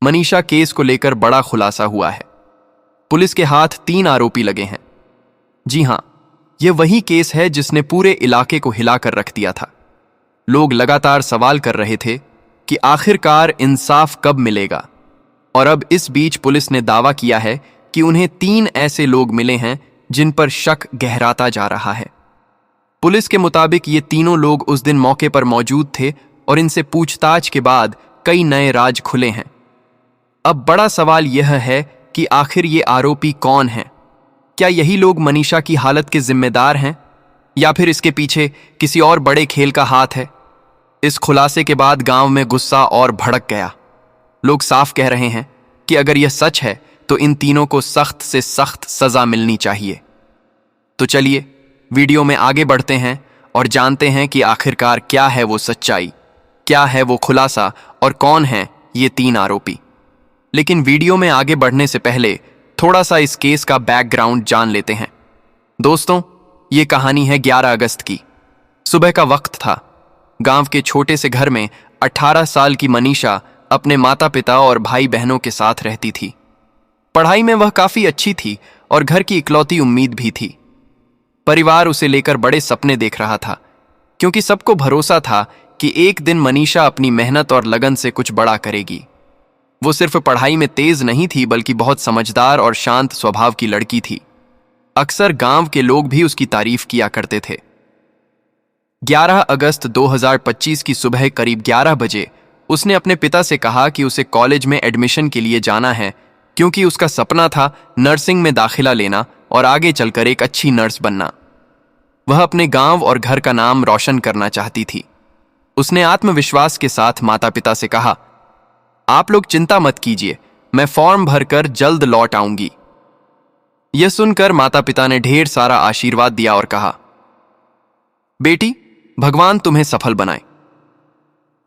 Manisha case को लेकर बड़ा खुलासा हुआ है। पुलिस के हाथ 3 आरोपी लगे हैं। जी हां, यह वही केस है जिसने पूरे इलाके को हिलाकर रख दिया था। लोग लगातार सवाल कर रहे थे कि आखिरकार इंसाफ कब मिलेगा, और अब इस बीच पुलिस ने दावा किया है कि उन्हें 3 ऐसे लोग मिले हैं जिन पर शक गहराता जा रहा है। पुलिस के मुताबिक ये तीनों लोग उस दिन मौके पर मौजूद थे और इनसे पूछताछ के बाद कई नए राज खुले हैं। अब बड़ा सवाल यह है कि आखिर ये आरोपी कौन हैं? क्या यही लोग मनीषा की हालत के जिम्मेदार हैं, या फिर इसके पीछे किसी और बड़े खेल का हाथ है? इस खुलासे के बाद गांव में गुस्सा और भड़क गया। लोग साफ कह रहे हैं कि अगर यह सच है तो इन तीनों को सख्त से सख्त सजा मिलनी चाहिए। तो चलिए वीडियो में आगे बढ़ते हैं और जानते हैं कि आखिरकार क्या है वो सच्चाई, क्या है वो खुलासा और कौन हैं ये 3 आरोपी। लेकिन वीडियो में आगे बढ़ने से पहले थोड़ा सा इस केस का बैकग्राउंड जान लेते हैं। दोस्तों, ये कहानी है 11 अगस्त की। सुबह का वक्त था। गांव के छोटे से घर में 18 साल की मनीषा अपने माता पिता और भाई बहनों के साथ रहती थी। पढ़ाई में वह काफी अच्छी थी और घर की इकलौती उम्मीद भी थी। परिवार उसे लेकर बड़े सपने देख रहा था, क्योंकि सबको भरोसा था कि एक दिन मनीषा अपनी मेहनत और लगन से कुछ बड़ा करेगी। वो सिर्फ पढ़ाई में तेज नहीं थी, बल्कि बहुत समझदार और शांत स्वभाव की लड़की थी। अक्सर गांव के लोग भी उसकी तारीफ किया करते थे। 11 अगस्त 2025 की सुबह करीब 11 बजे उसने अपने पिता से कहा कि उसे कॉलेज में एडमिशन के लिए जाना है, क्योंकि उसका सपना था नर्सिंग में दाखिला लेना और आगे चलकर एक अच्छी नर्स बनना। वह अपने गांव और घर का नाम रोशन करना चाहती थी। उसने आत्मविश्वास के साथ माता पिता से कहा, आप लोग चिंता मत कीजिए, मैं फॉर्म भरकर जल्द लौट आऊंगी। यह सुनकर माता पिता ने ढेर सारा आशीर्वाद दिया और कहा, बेटी, भगवान तुम्हें सफल बनाए।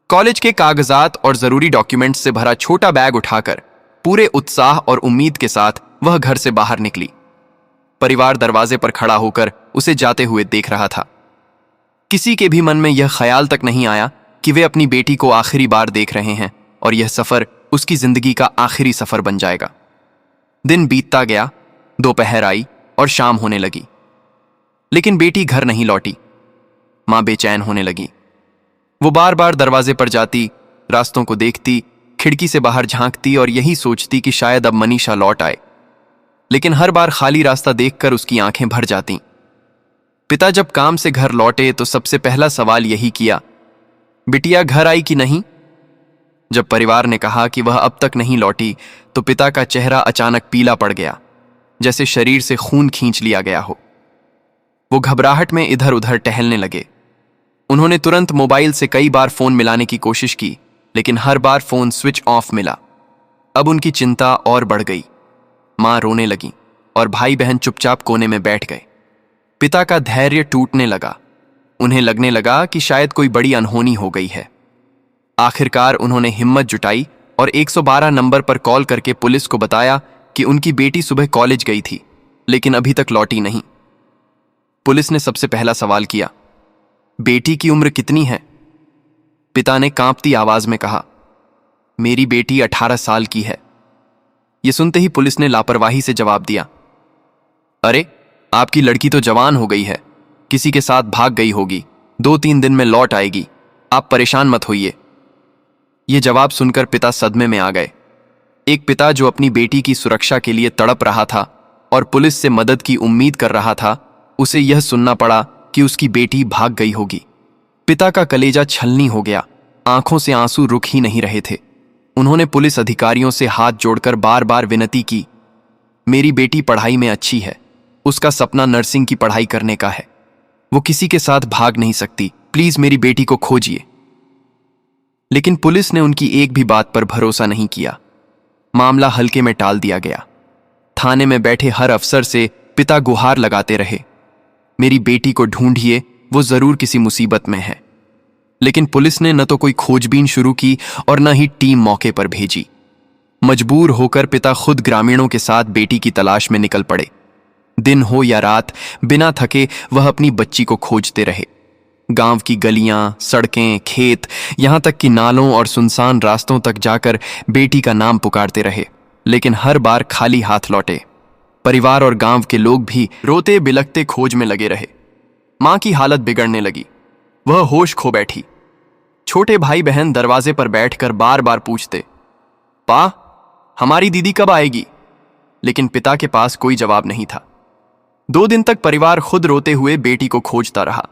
कॉलेज के कागजात और जरूरी डॉक्यूमेंट्स से भरा छोटा बैग उठाकर पूरे उत्साह और उम्मीद के साथ वह घर से बाहर निकली। परिवार दरवाजे पर खड़ा होकर उसे जाते हुए देख रहा था। किसी के भी मन में यह ख्याल तक नहीं आया कि वे अपनी बेटी को आखिरी बार देख रहे हैं और यह सफर उसकी जिंदगी का आखिरी सफर बन जाएगा। दिन बीतता गया, दोपहर आई और शाम होने लगी, लेकिन बेटी घर नहीं लौटी। मां बेचैन होने लगी। वो बार बार दरवाजे पर जाती, रास्तों को देखती, खिड़की से बाहर झांकती और यही सोचती कि शायद अब मनीषा लौट आए। लेकिन हर बार खाली रास्ता देखकर उसकी आंखें भर जातीं। पिता जब काम से घर लौटे तो सबसे पहला सवाल यही किया, बिटिया घर आई कि नहीं? जब परिवार ने कहा कि वह अब तक नहीं लौटी तो पिता का चेहरा अचानक पीला पड़ गया, जैसे शरीर से खून खींच लिया गया हो। वो घबराहट में इधर उधर टहलने लगे। उन्होंने तुरंत मोबाइल से कई बार फोन मिलाने की कोशिश की, लेकिन हर बार फोन स्विच ऑफ मिला। अब उनकी चिंता और बढ़ गई। मां रोने लगी और भाई बहन चुपचाप कोने में बैठ गए। पिता का धैर्य टूटने लगा। उन्हें लगने लगा कि शायद कोई बड़ी अनहोनी हो गई है। आखिरकार उन्होंने हिम्मत जुटाई और 112 नंबर पर कॉल करके पुलिस को बताया कि उनकी बेटी सुबह कॉलेज गई थी, लेकिन अभी तक लौटी नहीं। पुलिस ने सबसे पहला सवाल किया, बेटी की उम्र कितनी है? पिता ने कांपती आवाज में कहा, मेरी बेटी 18 साल की है। यह सुनते ही पुलिस ने लापरवाही से जवाब दिया, अरे, आपकी लड़की तो जवान हो गई है, किसी के साथ भाग गई होगी, 2-3 दिन में लौट आएगी, आप परेशान मत होइए। यह जवाब सुनकर पिता सदमे में आ गए। एक पिता जो अपनी बेटी की सुरक्षा के लिए तड़प रहा था और पुलिस से मदद की उम्मीद कर रहा था, उसे यह सुनना पड़ा कि उसकी बेटी भाग गई होगी। पिता का कलेजा छलनी हो गया। आंखों से आंसू रुक ही नहीं रहे थे। उन्होंने पुलिस अधिकारियों से हाथ जोड़कर बार बार विनती की, मेरी बेटी पढ़ाई में अच्छी है, उसका सपना नर्सिंग की पढ़ाई करने का है, वो किसी के साथ भाग नहीं सकती, प्लीज मेरी बेटी को खोजिए। लेकिन पुलिस ने उनकी एक भी बात पर भरोसा नहीं किया। मामला हल्के में टाल दिया गया। थाने में बैठे हर अफसर से पिता गुहार लगाते रहे, मेरी बेटी को ढूंढिए, वो जरूर किसी मुसीबत में है। लेकिन पुलिस ने न तो कोई खोजबीन शुरू की और न ही टीम मौके पर भेजी। मजबूर होकर पिता खुद ग्रामीणों के साथ बेटी की तलाश में निकल पड़े। दिन हो या रात, बिना थके वह अपनी बच्ची को खोजते रहे। गांव की गलियां, सड़कें, खेत, यहां तक कि नालों और सुनसान रास्तों तक जाकर बेटी का नाम पुकारते रहे, लेकिन हर बार खाली हाथ लौटे। परिवार और गांव के लोग भी रोते बिलखते खोज में लगे रहे। मां की हालत बिगड़ने लगी। वह होश खो बैठी। छोटे भाई बहन दरवाजे पर बैठकर बार बार पूछते, पा, हमारी दीदी कब आएगी? लेकिन पिता के पास कोई जवाब नहीं था। 2 दिन तक परिवार खुद रोते हुए बेटी को खोजता रहा,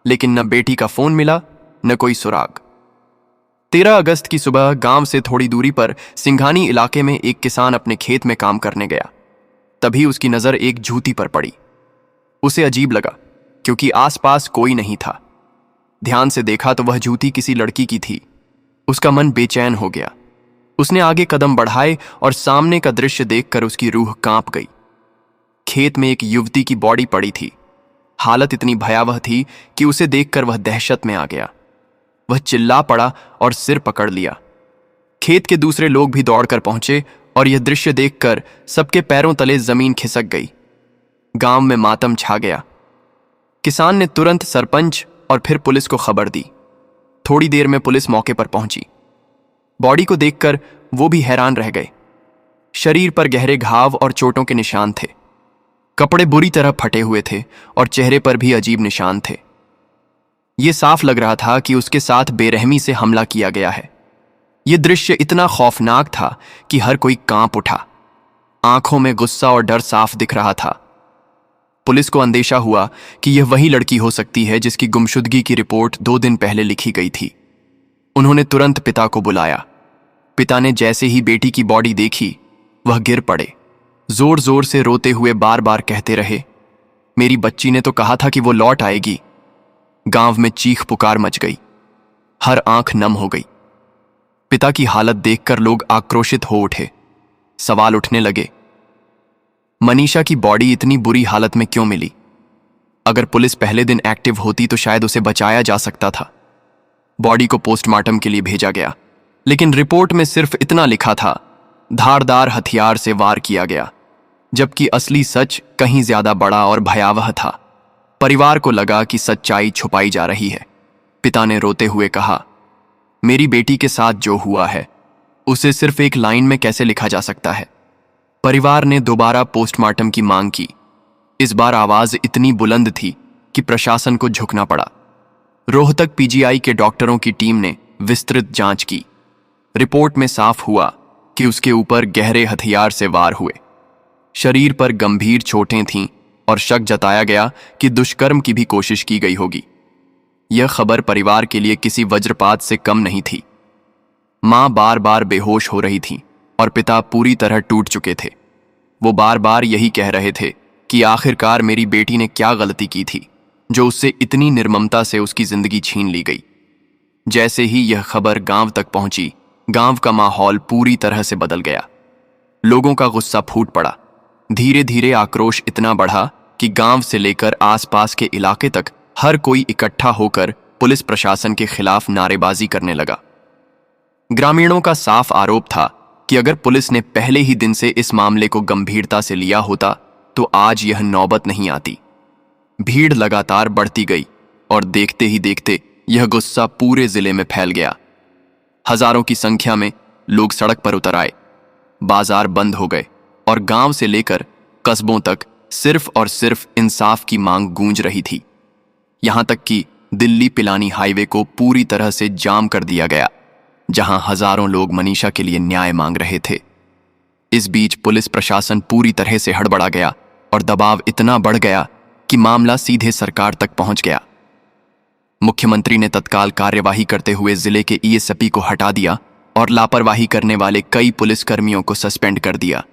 लेकिन न बेटी का फोन मिला, न कोई सुराग। 13 अगस्त की सुबह गांव से थोड़ी दूरी पर सिंघानी इलाके में एक किसान अपने खेत में काम करने गया। तभी उसकी नजर एक जूती पर पड़ी। उसे अजीब लगा, क्योंकि आसपास कोई नहीं था। ध्यान से देखा तो वह जूती किसी लड़की की थी। उसका मन बेचैन हो गया। उसने आगे कदम बढ़ाए और सामने का दृश्य देखकर उसकी रूह कांप गई। खेत में एक युवती की बॉडी पड़ी थी। हालत इतनी भयावह थी कि उसे देखकर वह दहशत में आ गया। वह चिल्ला पड़ा और सिर पकड़ लिया। खेत के दूसरे लोग भी दौड़कर पहुंचे और यह दृश्य देखकर सबके पैरों तले जमीन खिसक गई। गांव में मातम छा गया। किसान ने तुरंत सरपंच और फिर पुलिस को खबर दी। थोड़ी देर में पुलिस मौके पर पहुंची। बॉडी को देखकर वो भी हैरान रह गए। शरीर पर गहरे घाव और चोटों के निशान थे। कपड़े बुरी तरह फटे हुए थे और चेहरे पर भी अजीब निशान थे। यह साफ लग रहा था कि उसके साथ बेरहमी से हमला किया गया है। यह दृश्य इतना खौफनाक था कि हर कोई कांप उठा। आंखों में गुस्सा और डर साफ दिख रहा था। पुलिस को अंदेशा हुआ कि यह वही लड़की हो सकती है जिसकी गुमशुदगी की रिपोर्ट 2 दिन पहले लिखी गई थी। उन्होंने तुरंत पिता को बुलाया। पिता ने जैसे ही बेटी की बॉडी देखी, वह गिर पड़े। जोर जोर से रोते हुए बार बार कहते रहे, मेरी बच्ची ने तो कहा था कि वो लौट आएगी। गांव में चीख पुकार मच गई। हर आंख नम हो गई। पिता की हालत देखकर लोग आक्रोशित हो उठे। सवाल उठने लगे, मनीषा की बॉडी इतनी बुरी हालत में क्यों मिली? अगर पुलिस पहले दिन एक्टिव होती तो शायद उसे बचाया जा सकता था। बॉडी को पोस्टमार्टम के लिए भेजा गया, लेकिन रिपोर्ट में सिर्फ इतना लिखा था, धारदार हथियार से वार किया गया, जबकि असली सच कहीं ज्यादा बड़ा और भयावह था। परिवार को लगा कि सच्चाई छुपाई जा रही है। पिता ने रोते हुए कहा, मेरी बेटी के साथ जो हुआ है उसे सिर्फ एक लाइन में कैसे लिखा जा सकता है? परिवार ने दोबारा पोस्टमार्टम की मांग की। इस बार आवाज इतनी बुलंद थी कि प्रशासन को झुकना पड़ा। रोहतक पीजीआई के डॉक्टरों की टीम ने विस्तृत जांच की। रिपोर्ट में साफ हुआ कि उसके ऊपर गहरे हथियार से वार हुए। शरीर पर गंभीर चोटें थीं और शक जताया गया कि दुष्कर्म की भी कोशिश की गई होगी। यह खबर परिवार के लिए किसी वज्रपात से कम नहीं थी। मां बार बार बेहोश हो रही थी और पिता पूरी तरह टूट चुके थे। वो बार बार यही कह रहे थे कि आखिरकार मेरी बेटी ने क्या गलती की थी जो उससे इतनी निर्ममता से उसकी जिंदगी छीन ली गई। जैसे ही यह खबर गांव तक पहुंची, गांव का माहौल पूरी तरह से बदल गया। लोगों का गुस्सा फूट पड़ा। धीरे धीरे आक्रोश इतना बढ़ा कि गांव से लेकर आसपास के इलाके तक हर कोई इकट्ठा होकर पुलिस प्रशासन के खिलाफ नारेबाजी करने लगा। ग्रामीणों का साफ आरोप था कि अगर पुलिस ने पहले ही दिन से इस मामले को गंभीरता से लिया होता तो आज यह नौबत नहीं आती। भीड़ लगातार बढ़ती गई और देखते ही देखते यह गुस्सा पूरे जिले में फैल गया। हजारों की संख्या में लोग सड़क पर उतर आए। बाजार बंद हो गए और गांव से लेकर कस्बों तक सिर्फ और सिर्फ इंसाफ की मांग गूंज रही थी। यहां तक कि दिल्ली पिलानी हाईवे को पूरी तरह से जाम कर दिया गया, जहां हजारों लोग मनीषा के लिए न्याय मांग रहे थे। इस बीच पुलिस प्रशासन पूरी तरह से हड़बड़ा गया और दबाव इतना बढ़ गया कि मामला सीधे सरकार तक पहुंच गया। मुख्यमंत्री ने तत्काल कार्यवाही करते हुए जिले के ईएसपी को हटा दिया और लापरवाही करने वाले कई पुलिसकर्मियों को सस्पेंड कर दिया।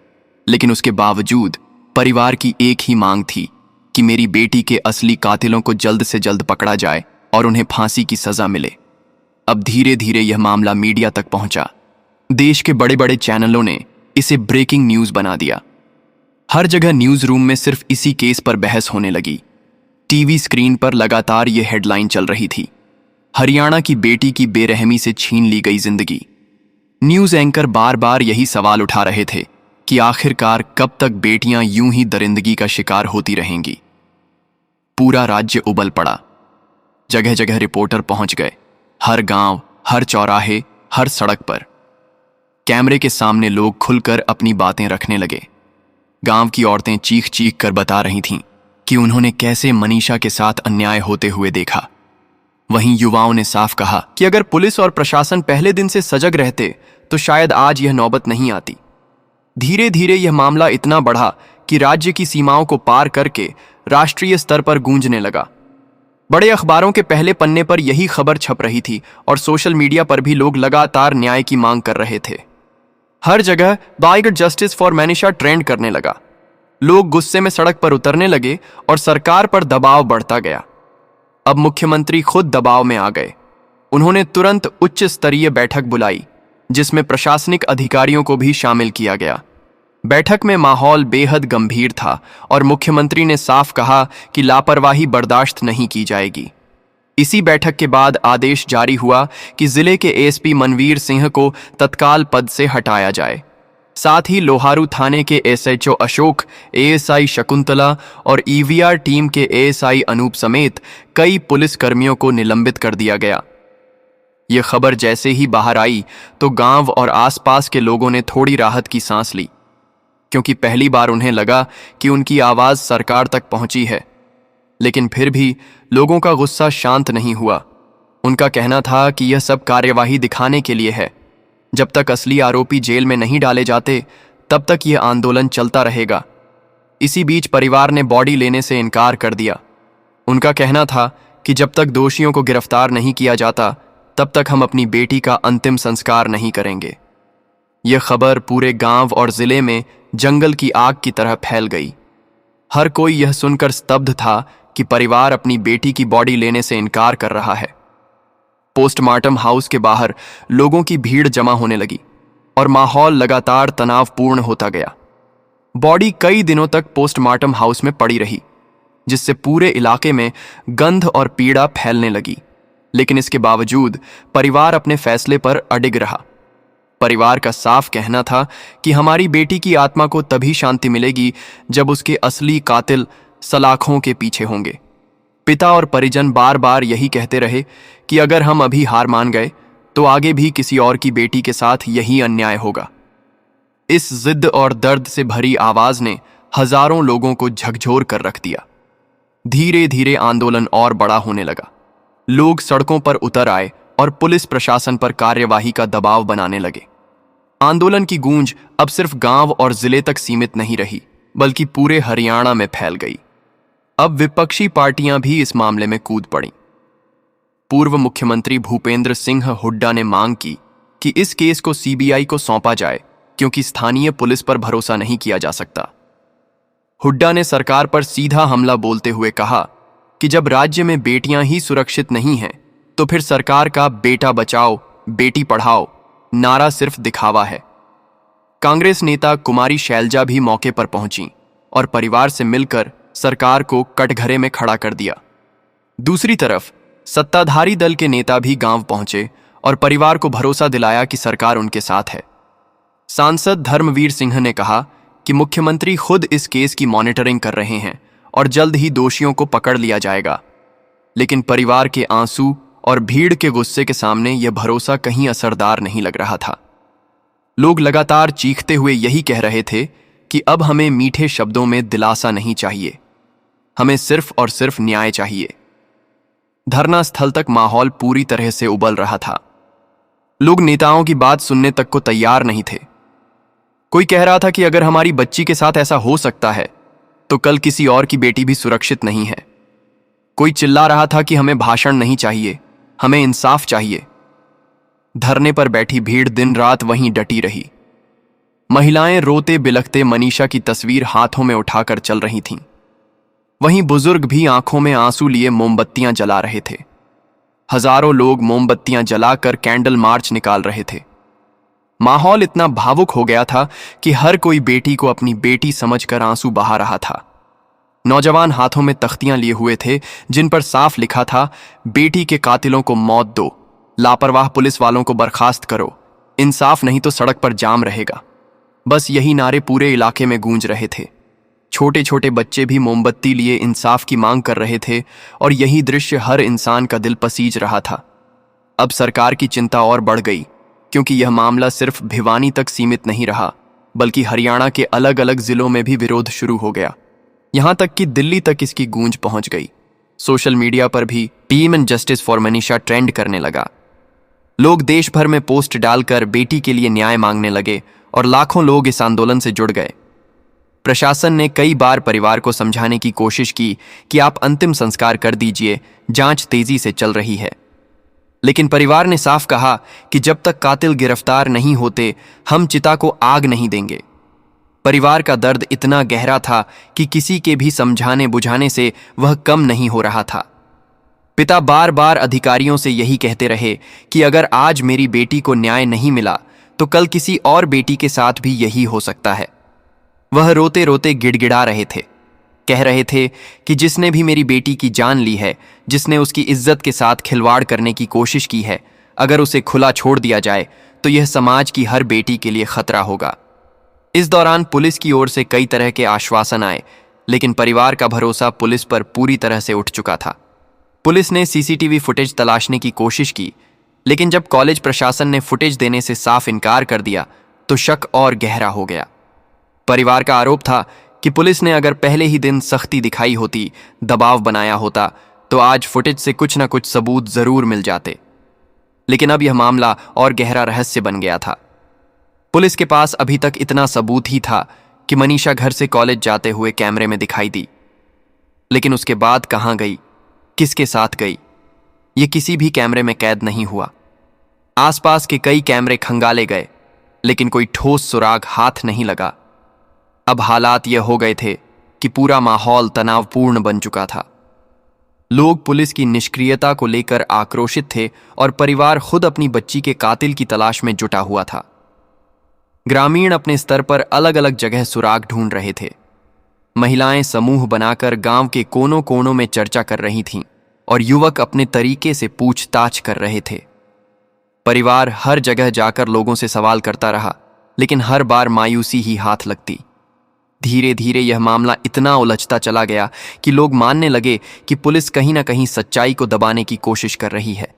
लेकिन उसके बावजूद परिवार की एक ही मांग थी कि मेरी बेटी के असली कातिलों को जल्द से जल्द पकड़ा जाए और उन्हें फांसी की सजा मिले। अब धीरे धीरे यह मामला मीडिया तक पहुंचा। देश के बड़े बड़े चैनलों ने इसे ब्रेकिंग न्यूज बना दिया। हर जगह न्यूज रूम में सिर्फ इसी केस पर बहस होने लगी। टीवी स्क्रीन पर लगातार यह हेडलाइन चल रही थी, हरियाणा की बेटी की बेरहमी से छीन ली गई जिंदगी। न्यूज एंकर बार बार यही सवाल उठा रहे थे कि आखिरकार कब तक बेटियां यूं ही दरिंदगी का शिकार होती रहेंगी। पूरा राज्य उबल पड़ा। जगह जगह रिपोर्टर पहुंच गए। हर गांव, हर चौराहे, हर सड़क पर कैमरे के सामने लोग खुलकर अपनी बातें रखने लगे। गांव की औरतें चीख चीख कर बता रही थीं कि उन्होंने कैसे मनीषा के साथ अन्याय होते हुए देखा। वहीं युवाओं ने साफ कहा कि अगर पुलिस और प्रशासन पहले दिन से सजग रहते तो शायद आज यह नौबत नहीं आती। धीरे धीरे यह मामला इतना बढ़ा कि राज्य की सीमाओं को पार करके राष्ट्रीय स्तर पर गूंजने लगा। बड़े अखबारों के पहले पन्ने पर यही खबर छप रही थी और सोशल मीडिया पर भी लोग लगातार न्याय की मांग कर रहे थे। हर जगह बाइट जस्टिस फॉर मनीषा ट्रेंड करने लगा। लोग गुस्से में सड़क पर उतरने लगे और सरकार पर दबाव बढ़ता गया। अब मुख्यमंत्री खुद दबाव में आ गए। उन्होंने तुरंत उच्च स्तरीय बैठक बुलाई, जिसमें प्रशासनिक अधिकारियों को भी शामिल किया गया। बैठक में माहौल बेहद गंभीर था और मुख्यमंत्री ने साफ कहा कि लापरवाही बर्दाश्त नहीं की जाएगी। इसी बैठक के बाद आदेश जारी हुआ कि जिले के एएसपी मनवीर सिंह को तत्काल पद से हटाया जाए। साथ ही लोहारू थाने के एसएचओ अशोक, एएसआई शकुंतला और ईवीआर टीम के एएसआई अनूप समेत कई पुलिस कर्मियों को निलंबित कर दिया गया। ये खबर जैसे ही बाहर आई तो गांव और आसपास के लोगों ने थोड़ी राहत की सांस ली, क्योंकि पहली बार उन्हें लगा कि उनकी आवाज सरकार तक पहुंची है। लेकिन फिर भी लोगों का गुस्सा शांत नहीं हुआ। उनका कहना था कि यह सब कार्यवाही दिखाने के लिए है। जब तक असली आरोपी जेल में नहीं डाले जाते तब तक यह आंदोलन चलता रहेगा। इसी बीच परिवार ने बॉडी लेने से इनकार कर दिया। उनका कहना था कि जब तक दोषियों को गिरफ्तार नहीं किया जाता तब तक हम अपनी बेटी का अंतिम संस्कार नहीं करेंगे। यह खबर पूरे गांव और जिले में जंगल की आग की तरह फैल गई। हर कोई यह सुनकर स्तब्ध था कि परिवार अपनी बेटी की बॉडी लेने से इनकार कर रहा है। पोस्टमार्टम हाउस के बाहर लोगों की भीड़ जमा होने लगी और माहौल लगातार तनावपूर्ण होता गया। बॉडी कई दिनों तक पोस्टमार्टम हाउस में पड़ी रही, जिससे पूरे इलाके में गंध और पीड़ा फैलने लगी। लेकिन इसके बावजूद परिवार अपने फैसले पर अडिग रहा। परिवार का साफ कहना था कि हमारी बेटी की आत्मा को तभी शांति मिलेगी जब उसके असली कातिल सलाखों के पीछे होंगे। पिता और परिजन बार बार यही कहते रहे कि अगर हम अभी हार मान गए तो आगे भी किसी और की बेटी के साथ यही अन्याय होगा। इस जिद और दर्द से भरी आवाज ने हजारों लोगों को झकझोर कर रख दिया। धीरे धीरे आंदोलन और बड़ा होने लगा। लोग सड़कों पर उतर आए और पुलिस प्रशासन पर कार्यवाही का दबाव बनाने लगे। आंदोलन की गूंज अब सिर्फ गांव और जिले तक सीमित नहीं रही, बल्कि पूरे हरियाणा में फैल गई। अब विपक्षी पार्टियां भी इस मामले में कूद पड़ीं। पूर्व मुख्यमंत्री भूपेंद्र सिंह हुड्डा ने मांग की कि इस केस को सीबीआई को सौंपा जाए, क्योंकि स्थानीय पुलिस पर भरोसा नहीं किया जा सकता। हुड्डा ने सरकार पर सीधा हमला बोलते हुए कहा कि जब राज्य में बेटियां ही सुरक्षित नहीं हैं, तो फिर सरकार का बेटा बचाओ, बेटी पढ़ाओ नारा सिर्फ दिखावा है। कांग्रेस नेता कुमारी शैलजा भी मौके पर पहुंची और परिवार से मिलकर सरकार को कटघरे में खड़ा कर दिया। दूसरी तरफ सत्ताधारी दल के नेता भी गांव पहुंचे और परिवार को भरोसा दिलाया कि सरकार उनके साथ है। सांसद धर्मवीर सिंह ने कहा कि मुख्यमंत्री खुद इस केस की मॉनिटरिंग कर रहे हैं और जल्द ही दोषियों को पकड़ लिया जाएगा। लेकिन परिवार के आंसू और भीड़ के गुस्से के सामने यह भरोसा कहीं असरदार नहीं लग रहा था। लोग लगातार चीखते हुए यही कह रहे थे कि अब हमें मीठे शब्दों में दिलासा नहीं चाहिए, हमें सिर्फ और सिर्फ न्याय चाहिए। धरना स्थल तक माहौल पूरी तरह से उबल रहा था। लोग नेताओं की बात सुनने तक को तैयार नहीं थे। कोई कह रहा था कि अगर हमारी बच्ची के साथ ऐसा हो सकता है तो कल किसी और की बेटी भी सुरक्षित नहीं है। कोई चिल्ला रहा था कि हमें भाषण नहीं चाहिए, हमें इंसाफ चाहिए। धरने पर बैठी भीड़ दिन रात वहीं डटी रही। महिलाएं रोते बिलखते मनीषा की तस्वीर हाथों में उठाकर चल रही थीं। वहीं बुजुर्ग भी आंखों में आंसू लिए मोमबत्तियां जला रहे थे। हजारों लोग मोमबत्तियां जलाकर कैंडल मार्च निकाल रहे थे। माहौल इतना भावुक हो गया था कि हर कोई बेटी को अपनी बेटी समझकर आंसू बहा रहा था। नौजवान हाथों में तख्तियां लिए हुए थे जिन पर साफ लिखा था, बेटी के कातिलों को मौत दो, लापरवाह पुलिस वालों को बर्खास्त करो, इंसाफ नहीं तो सड़क पर जाम रहेगा। बस यही नारे पूरे इलाके में गूंज रहे थे। छोटे छोटे बच्चे भी मोमबत्ती लिए इंसाफ की मांग कर रहे थे और यही दृश्य हर इंसान का दिल पसीज रहा था। अब सरकार की चिंता और बढ़ गई, क्योंकि यह मामला सिर्फ भिवानी तक सीमित नहीं रहा, बल्कि हरियाणा के अलग अलग जिलों में भी विरोध शुरू हो गया। यहां तक कि दिल्ली तक इसकी गूंज पहुंच गई। सोशल मीडिया पर भी team and justice for Manisha trend करने लगा। लोग देश भर में पोस्ट डालकर बेटी के लिए न्याय मांगने लगे और लाखों लोग इस आंदोलन से जुड़ गए। प्रशासन ने कई बार परिवार को समझाने की कोशिश की कि आप अंतिम संस्कार कर दीजिए, जांच तेजी से चल रही है। लेकिन परिवार ने साफ कहा कि जब तक कातिल गिरफ्तार नहीं होते, हम चिता को आग नहीं देंगे। परिवार का दर्द इतना गहरा था कि किसी के भी समझाने बुझाने से वह कम नहीं हो रहा था। पिता बार बार अधिकारियों से यही कहते रहे कि अगर आज मेरी बेटी को न्याय नहीं मिला तो कल किसी और बेटी के साथ भी यही हो सकता है। वह रोते रोते गिड़गिड़ा रहे थे, कह रहे थे कि जिसने भी मेरी बेटी की जान ली है, जिसने उसकी इज्जत के साथ खिलवाड़ करने की कोशिश की है, अगर उसे खुला छोड़ दिया जाए तो यह समाज की हर बेटी के लिए खतरा होगा। इस दौरान पुलिस की ओर से कई तरह के आश्वासन आए, लेकिन परिवार का भरोसा पुलिस पर पूरी तरह से उठ चुका था। पुलिस ने सीसीटीवी फुटेज तलाशने की कोशिश की, लेकिन जब कॉलेज प्रशासन ने फुटेज देने से साफ इनकार कर दिया तो शक और गहरा हो गया। परिवार का आरोप था कि पुलिस ने अगर पहले ही दिन सख्ती दिखाई होती, दबाव बनाया होता, तो आज फुटेज से कुछ न कुछ सबूत जरूर मिल जाते। लेकिन अब यह मामला और गहरा रहस्य बन गया था। पुलिस के पास अभी तक इतना सबूत ही था कि मनीषा घर से कॉलेज जाते हुए कैमरे में दिखाई दी, लेकिन उसके बाद कहां गई, किसके साथ गई, ये किसी भी कैमरे में कैद नहीं हुआ। आसपास के कई कैमरे खंगाले गए, लेकिन कोई ठोस सुराग हाथ नहीं लगा। अब हालात ये हो गए थे कि पूरा माहौल तनावपूर्ण बन चुका था। लोग पुलिस की निष्क्रियता को लेकर आक्रोशित थे और परिवार खुद अपनी बच्ची के कातिल की तलाश में जुटा हुआ था। ग्रामीण अपने स्तर पर अलग अलग जगह सुराग ढूंढ रहे थे। महिलाएं समूह बनाकर गांव के कोनों कोनों में चर्चा कर रही थीं और युवक अपने तरीके से पूछताछ कर रहे थे। परिवार हर जगह जाकर लोगों से सवाल करता रहा, लेकिन हर बार मायूसी ही हाथ लगती। धीरे धीरे यह मामला इतना उलझता चला गया कि लोग मानने लगे कि पुलिस कहीं ना कहीं सच्चाई को दबाने की कोशिश कर रही है।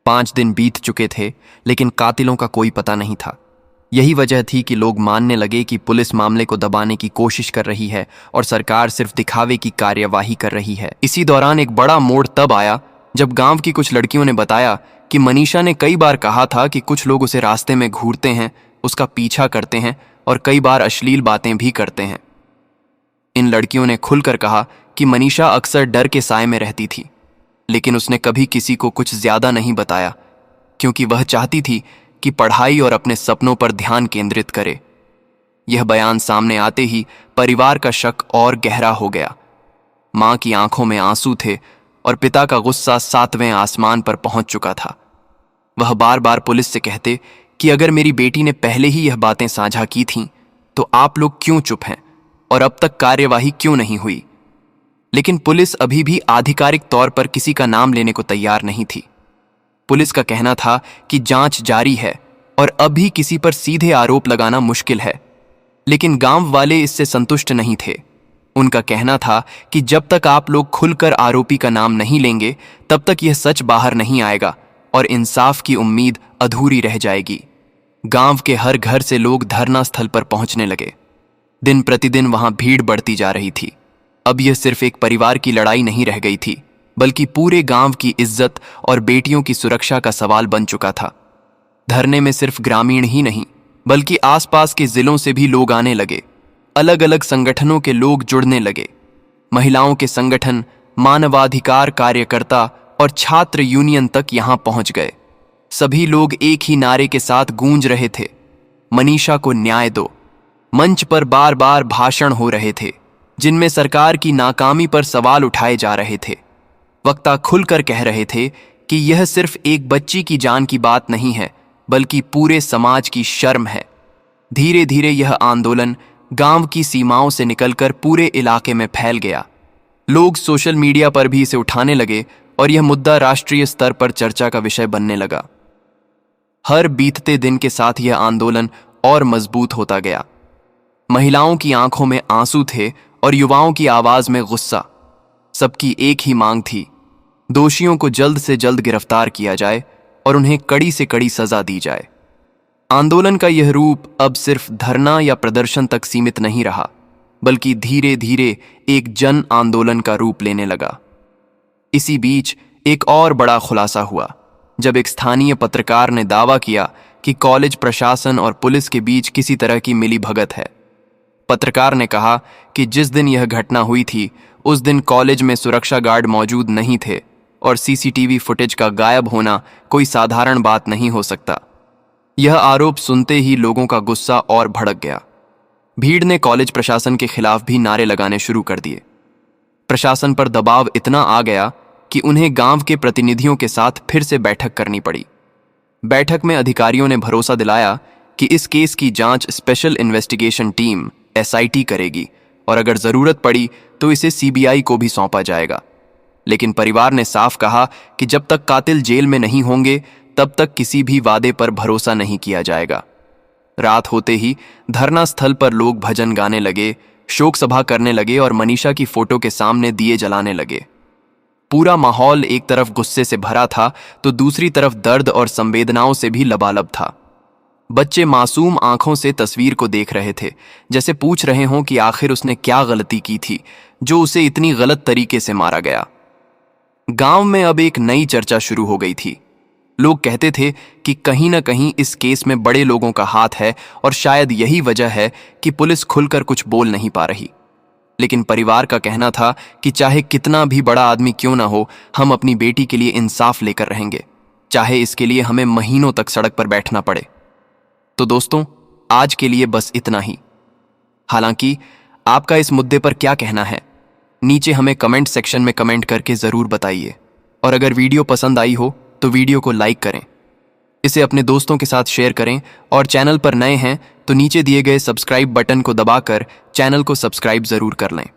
5 दिन बीत चुके थे, लेकिन कातिलों का कोई पता नहीं था। यही वजह थी कि लोग मानने लगे कि पुलिस मामले को दबाने की कोशिश कर रही है और सरकार सिर्फ दिखावे की कार्यवाही कर रही है। इसी दौरान एक बड़ा मोड़ तब आया जब गांव की कुछ लड़कियों ने बताया कि मनीषा ने कई बार कहा था कि कुछ लोग उसे रास्ते में घूरते हैं, उसका पीछा करते हैं और कई बार अश्लील बातें भी करते हैं। इन लड़कियों ने खुलकर कहा कि मनीषा अक्सर डर के साए में रहती थी, लेकिन उसने कभी किसी को कुछ ज्यादा नहीं बताया, क्योंकि वह चाहती थी कि पढ़ाई और अपने सपनों पर ध्यान केंद्रित करे। यह बयान सामने आते ही परिवार का शक और गहरा हो गया। मां की आंखों में आंसू थे और पिता का गुस्सा 7वें आसमान पर पहुंच चुका था। वह बार बार पुलिस से कहते कि अगर मेरी बेटी ने पहले ही यह बातें साझा की थीं, तो आप लोग क्यों चुप हैं और अब तक कार्यवाही क्यों नहीं हुई। लेकिन पुलिस अभी भी आधिकारिक तौर पर किसी का नाम लेने को तैयार नहीं थी। पुलिस का कहना था कि जांच जारी है और अभी किसी पर सीधे आरोप लगाना मुश्किल है, लेकिन गांव वाले इससे संतुष्ट नहीं थे। उनका कहना था कि जब तक आप लोग खुलकर आरोपी का नाम नहीं लेंगे, तब तक यह सच बाहर नहीं आएगा और इंसाफ की उम्मीद अधूरी रह जाएगी। गांव के हर घर से लोग धरना स्थल पर पहुंचने लगे। दिन प्रतिदिन वहां भीड़ बढ़ती जा रही थी। अब यह सिर्फ एक परिवार की लड़ाई नहीं रह गई थी, बल्कि पूरे गांव की इज्जत और बेटियों की सुरक्षा का सवाल बन चुका था। धरने में सिर्फ ग्रामीण ही नहीं, बल्कि आसपास के जिलों से भी लोग आने लगे। अलग अलग संगठनों के लोग जुड़ने लगे। महिलाओं के संगठन, मानवाधिकार कार्यकर्ता और छात्र यूनियन तक यहां पहुंच गए। सभी लोग एक ही नारे के साथ गूंज रहे थे, मनीषा को न्याय दो। मंच पर बार बार भाषण हो रहे थे, जिनमें सरकार की नाकामी पर सवाल उठाए जा रहे थे। वक्ता खुलकर कह रहे थे कि यह सिर्फ एक बच्ची की जान की बात नहीं है, बल्कि पूरे समाज की शर्म है। धीरे धीरे यह आंदोलन गांव की सीमाओं से निकलकर पूरे इलाके में फैल गया। लोग सोशल मीडिया पर भी इसे उठाने लगे और यह मुद्दा राष्ट्रीय स्तर पर चर्चा का विषय बनने लगा। हर बीतते दिन के साथ यह आंदोलन और मजबूत होता गया। महिलाओं की आंखों में आंसू थे और युवाओं की आवाज में गुस्सा। सबकी एक ही मांग थी, दोषियों को जल्द से जल्द गिरफ्तार किया जाए और उन्हें कड़ी से कड़ी सजा दी जाए। आंदोलन का यह रूप अब सिर्फ धरना या प्रदर्शन तक सीमित नहीं रहा, बल्कि धीरे धीरे एक जन आंदोलन का रूप लेने लगा। इसी बीच एक और बड़ा खुलासा हुआ, जब एक स्थानीय पत्रकार ने दावा किया कि कॉलेज प्रशासन और पुलिस के बीच किसी तरह की मिलीभगत है। पत्रकार ने कहा कि जिस दिन यह घटना हुई थी उस दिन कॉलेज में सुरक्षा गार्ड मौजूद नहीं थे और सीसीटीवी फुटेज का गायब होना कोई साधारण बात नहीं हो सकता। यह आरोप सुनते ही लोगों का गुस्सा और भड़क गया। भीड़ ने कॉलेज प्रशासन के खिलाफ भी नारे लगाने शुरू कर दिए। प्रशासन पर दबाव इतना आ गया कि उन्हें गांव के प्रतिनिधियों के साथ फिर से बैठक करनी पड़ी। बैठक में अधिकारियों ने भरोसा दिलाया कि इस केस की जांच स्पेशल इन्वेस्टिगेशन टीम SIT करेगी और अगर जरूरत पड़ी तो इसे CBI को भी सौंपा जाएगा। लेकिन परिवार ने साफ कहा कि जब तक कातिल जेल में नहीं होंगे तब तक किसी भी वादे पर भरोसा नहीं किया जाएगा। रात होते ही धरना स्थल पर लोग भजन गाने लगे, शोक सभा करने लगे और मनीषा की फोटो के सामने दिए जलाने लगे। पूरा माहौल एक तरफ गुस्से से भरा था तो दूसरी तरफ दर्द और संवेदनाओं से भी लबालब था। बच्चे मासूम आंखों से तस्वीर को देख रहे थे, जैसे पूछ रहे हों कि आखिर उसने क्या गलती की थी जो उसे इतनी गलत तरीके से मारा गया। गांव में अब एक नई चर्चा शुरू हो गई थी। लोग कहते थे कि कहीं ना कहीं इस केस में बड़े लोगों का हाथ है और शायद यही वजह है कि पुलिस खुलकर कुछ बोल नहीं पा रही। लेकिन परिवार का कहना था कि चाहे कितना भी बड़ा आदमी क्यों ना हो, हम अपनी बेटी के लिए इंसाफ लेकर रहेंगे, चाहे इसके लिए हमें महीनों तक सड़क पर बैठना पड़े। तो दोस्तों, आज के लिए बस इतना ही। हालांकि आपका इस मुद्दे पर क्या कहना है, नीचे हमें कमेंट सेक्शन में कमेंट करके जरूर बताइए। और अगर वीडियो पसंद आई हो तो वीडियो को लाइक करें, इसे अपने दोस्तों के साथ शेयर करें और चैनल पर नए हैं तो नीचे दिए गए सब्सक्राइब बटन को दबाकर चैनल को सब्सक्राइब जरूर कर लें।